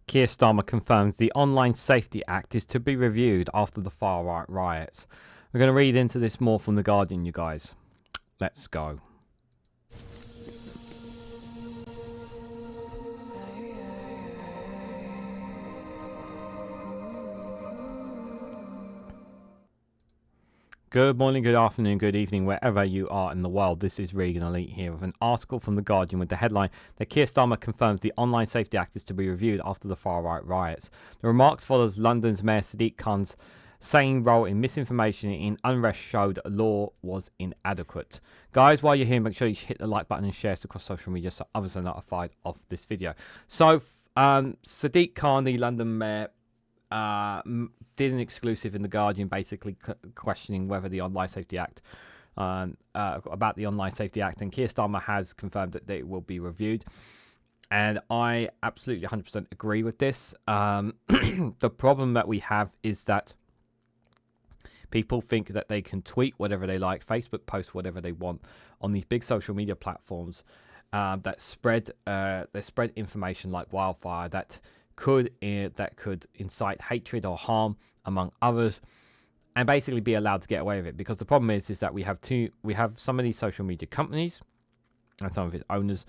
Keir Starmer confirms the Online Safety Act is to be reviewed after the far-right riots. We're going to read into this more from The Guardian, you guys. Let's go. Good morning, good afternoon, good evening, wherever you are in the world. This is Reganelite here with an article from The Guardian with the headline that Keir Starmer confirms the Online Safety Act is to be reviewed after the far-right riots. The remarks follows London's Mayor Sadiq Khan's saying role in misinformation in unrest showed law was inadequate. Guys, while you're here, make sure you hit the like button and share it across social media so others are notified of this video. So, Sadiq Khan, the London Mayor, did an exclusive in The Guardian basically questioning whether the Online Safety Act, about the Online Safety Act, and Keir Starmer has confirmed that it will be reviewed. And I absolutely 100% agree with this. The problem that we have is that people think that they can tweet whatever they like, Facebook post whatever they want on these big social media platforms that spread information like wildfire that could incite hatred or harm among others, and basically be allowed to get away with it. Because the problem is that we have some of these social media companies and some of its owners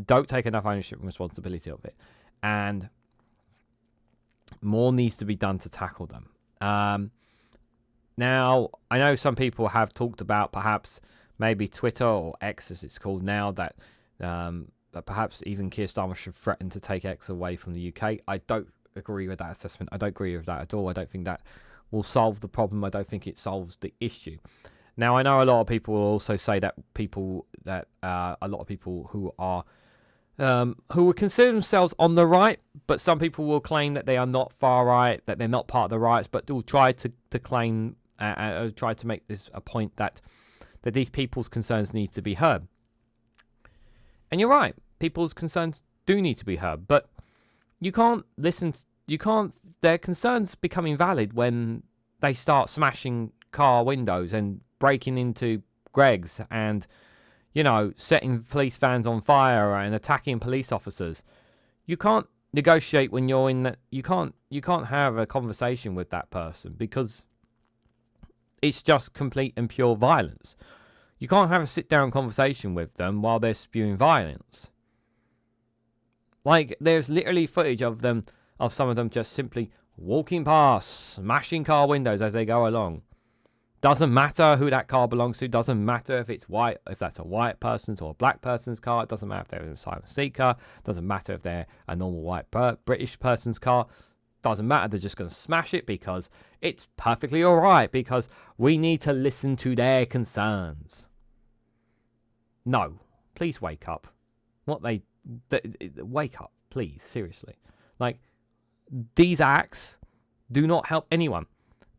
don't take enough ownership and responsibility of it, and more needs to be done to tackle them. Now, I know some people have talked about perhaps maybe Twitter, or X as it's called now, that perhaps even Keir Starmer should threaten to take X away from the UK. I don't agree with that assessment. I don't agree with that at all. I don't think that will solve the problem. I don't think it solves the issue. Now, I know a lot of people will also say that a lot of people who would consider themselves on the right, but some people will claim that they are not far right, that they're not part of the riots, but will try to claim, try to make this a point that these people's concerns need to be heard. And you're right, people's concerns do need to be heard, but you can't listen. Their concerns become invalid when they start smashing car windows and breaking into Greggs and, setting police vans on fire and attacking police officers. You can't negotiate when you're in that. You can't have a conversation with that person because it's just complete and pure violence. You can't have a sit-down conversation with them while they're spewing violence. Like, there's literally footage of some of them just simply walking past, smashing car windows as they go along. Doesn't matter who that car belongs to. Doesn't matter if it's white, if that's a white person's or a black person's car. It doesn't matter if they're an asylum seeker. Doesn't matter if they're a normal white British person's car. Doesn't matter. They're just going to smash it because it's perfectly all right, because we need to listen to their concerns. No, please wake up. Wake up, please, seriously. Like, these acts do not help anyone.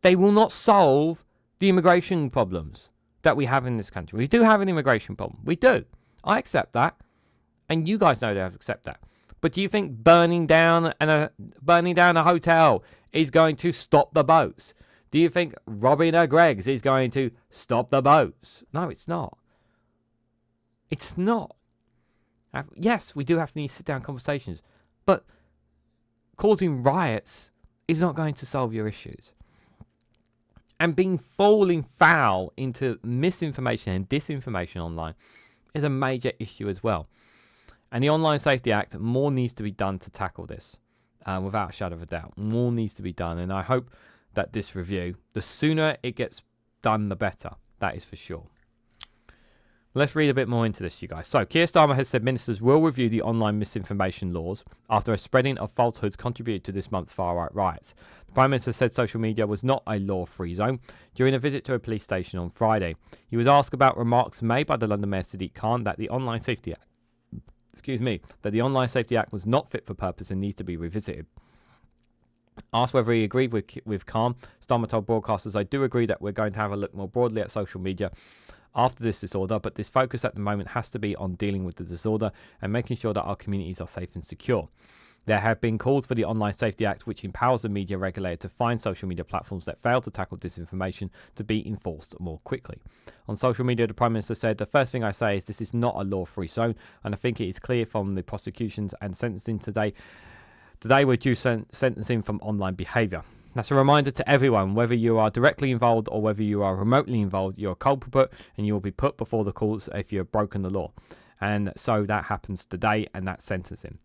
They will not solve the immigration problems that we have in this country. We do have an immigration problem. We do. I accept that. And you guys know that I accept that. But do you think burning down a hotel is going to stop the boats? Do you think robbing a Greggs is going to stop the boats? No, it's not. It's not. Yes, we do have to need sit-down conversations, but causing riots is not going to solve your issues. And falling foul into misinformation and disinformation online is a major issue as well. And the Online Safety Act, more needs to be done to tackle this, without a shadow of a doubt. More needs to be done, and I hope that this review, the sooner it gets done, the better. That is for sure. Let's read a bit more into this, you guys. So, Keir Starmer has said ministers will review the online misinformation laws after a spreading of falsehoods contributed to this month's far-right riots. The Prime Minister said social media was not a law-free zone during a visit to a police station on Friday. He was asked about remarks made by the London Mayor Sadiq Khan that the Online Safety Act, was not fit for purpose and needs to be revisited. Asked whether he agreed with Khan, Starmer told broadcasters, "I do agree that we're going to have a look more broadly at social media after this disorder, but this focus at the moment has to be on dealing with the disorder and making sure that our communities are safe and secure. There have been calls for the Online Safety Act, which empowers the media regulator to find social media platforms that fail to tackle disinformation, to be enforced more quickly." On social media, the Prime Minister said, "The first thing I say is this is not a law-free zone, and I think it is clear from the prosecutions and sentencing today Today we're due sentencing from online behaviour. That's a reminder to everyone, whether you are directly involved or whether you are remotely involved, you're a culprit and you will be put before the courts if you have broken the law. And so that happens today, and that's sentencing.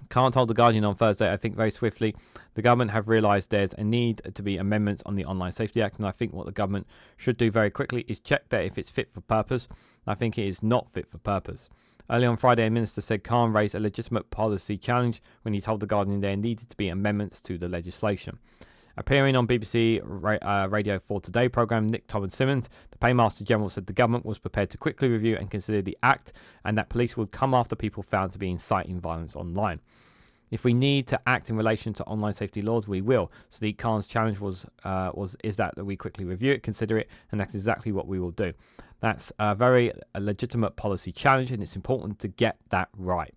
Khan told The Guardian on Thursday, I think very swiftly, the government have realised there's a need to be amendments on the Online Safety Act, and I think what the government should do very quickly is check that if it's fit for purpose. I think it is not fit for purpose. Early on Friday, a minister said Khan raised a legitimate policy challenge when he told The Guardian there needed to be amendments to the legislation. Appearing on BBC Radio 4 Today programme, Nick Thomas-Simmons, the Paymaster General, said the government was prepared to quickly review and consider the Act and that police would come after people found to be inciting violence online. If we need to act in relation to online safety laws, we will. Sadiq Khan's challenge was that we quickly review it, consider it, and that's exactly what we will do. That's a legitimate policy challenge, and it's important to get that right.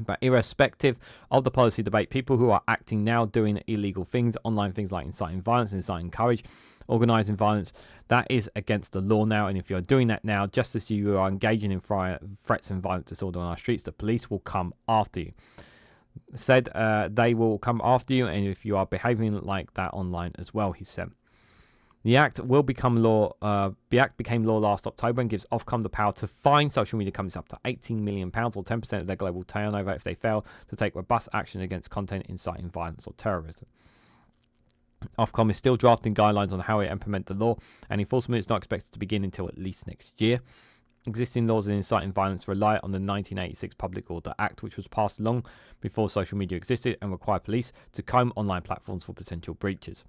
But irrespective of the policy debate, people who are acting now doing illegal things, online things like inciting violence, inciting courage, organising violence, that is against the law now. And if you're doing that now, just as you are engaging in threats and violent disorder on our streets, the police will come after you. Said they will come after you, and if you are behaving like that online as well, he said. The Act will become law. The Act became law last October and gives Ofcom the power to fine social media companies up to £18 million or 10% of their global turnover if they fail to take robust action against content inciting violence or terrorism. Ofcom is still drafting guidelines on how it implement the law, and enforcement is not expected to begin until at least next year. Existing laws on inciting violence rely on the 1986 Public Order Act, which was passed long before social media existed and required police to comb online platforms for potential breaches.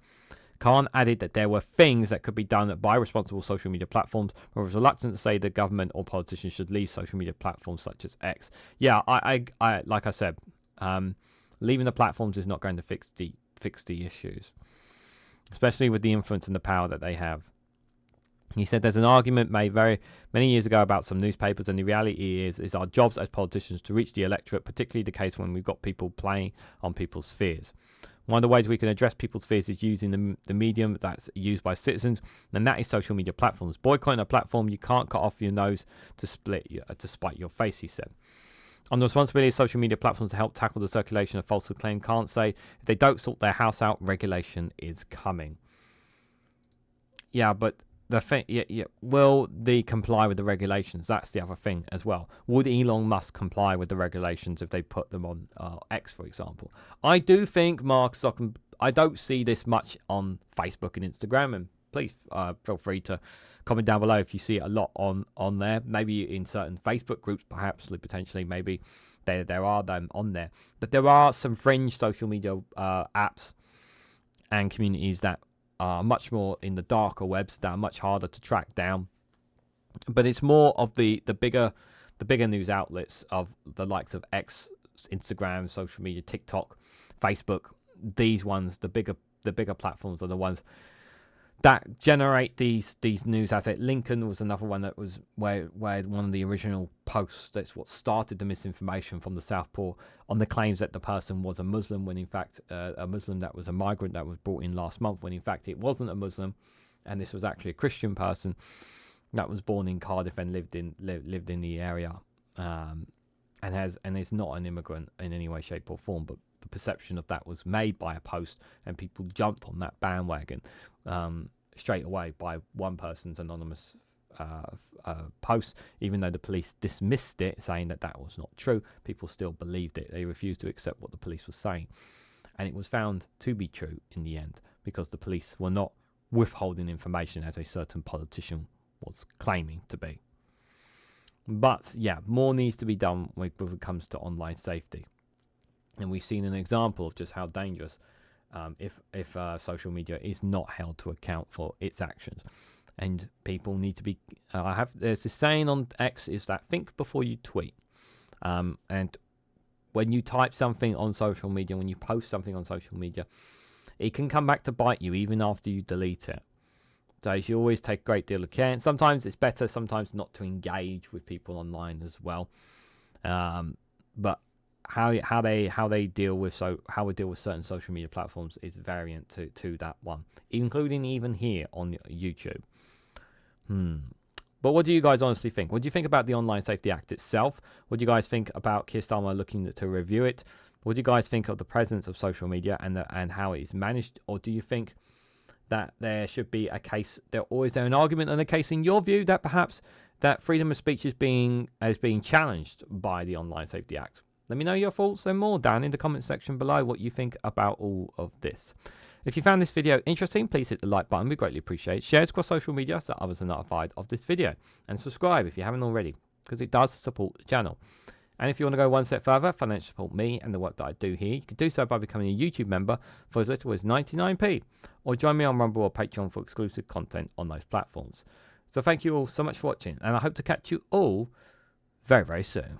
Khan added that there were things that could be done by responsible social media platforms, but was reluctant to say the government or politicians should leave social media platforms such as X. Yeah, I like I said, leaving the platforms is not going to fix the issues, especially with the influence and the power that they have. He said there's an argument made very many years ago about some newspapers, and the reality is our jobs as politicians to reach the electorate, particularly the case when we've got people playing on people's fears. One of the ways we can address people's fears is using the medium that's used by citizens, and that is social media platforms. Boycotting a platform, you can't cut off your nose to spite your face, he said. On the responsibility of social media platforms to help tackle the circulation of falsehood claim, can't say if they don't sort their house out, regulation is coming. Yeah, but the thing, will they comply with the regulations? That's the other thing as well. Would Elon Musk comply with the regulations if they put them on X, for example? I do think Mark Zuckerberg. I don't see this much on Facebook and Instagram, and please feel free to comment down below if you see it a lot on there. Maybe in certain Facebook groups, perhaps potentially, maybe there are them on there. But there are some fringe social media apps and communities that are much more in the darker webs, that are much harder to track down. But it's more of the bigger news outlets of the likes of X, Instagram, social media, TikTok, Facebook. These ones, the bigger platforms, are the ones that generate these news assets. Lincoln was another one that was where one of the original posts, that's what started the misinformation from the Southpaw on the claims that the person was a Muslim, when in fact a Muslim that was a migrant that was brought in last month, when in fact it wasn't a Muslim, and this was actually a Christian person that was born in Cardiff and lived in the area, and is not an immigrant in any way, shape or form. But the perception of that was made by a post, and people jumped on that bandwagon straight away by one person's anonymous post. Even though the police dismissed it, saying that was not true, people still believed it. They refused to accept what the police were saying, and it was found to be true in the end, because the police were not withholding information as a certain politician was claiming to be. But yeah, more needs to be done when it comes to online safety, and we've seen an example of just how dangerous if social media is not held to account for its actions. And people need to be there's this saying on X, is that think before you tweet, and when you type something on social media, when you post something on social media, it can come back to bite you even after you delete it. So you should always take a great deal of care, and sometimes it's better sometimes not to engage with people online as well. But how they deal with certain social media platforms is variant to that one, including even here on YouTube. But what do you guys honestly think? What do you think about the Online Safety Act itself? What do you guys think about Keir Starmer looking to review it? What do you guys think of the presence of social media and how it is managed? Or do you think that there should be a case, or is there an argument and a case in your view that perhaps that freedom of speech is being challenged by the Online Safety Act? Let me know your thoughts and more down in the comment section below, what you think about all of this. If you found this video interesting, please hit the like button. We greatly appreciate it. Share it across social media so others are notified of this video. And subscribe if you haven't already, because it does support the channel. And if you want to go one step further, financially support me and the work that I do here, you can do so by becoming a YouTube member for as little as 99p. Or join me on Rumble or Patreon for exclusive content on those platforms. So thank you all so much for watching, and I hope to catch you all very, very soon.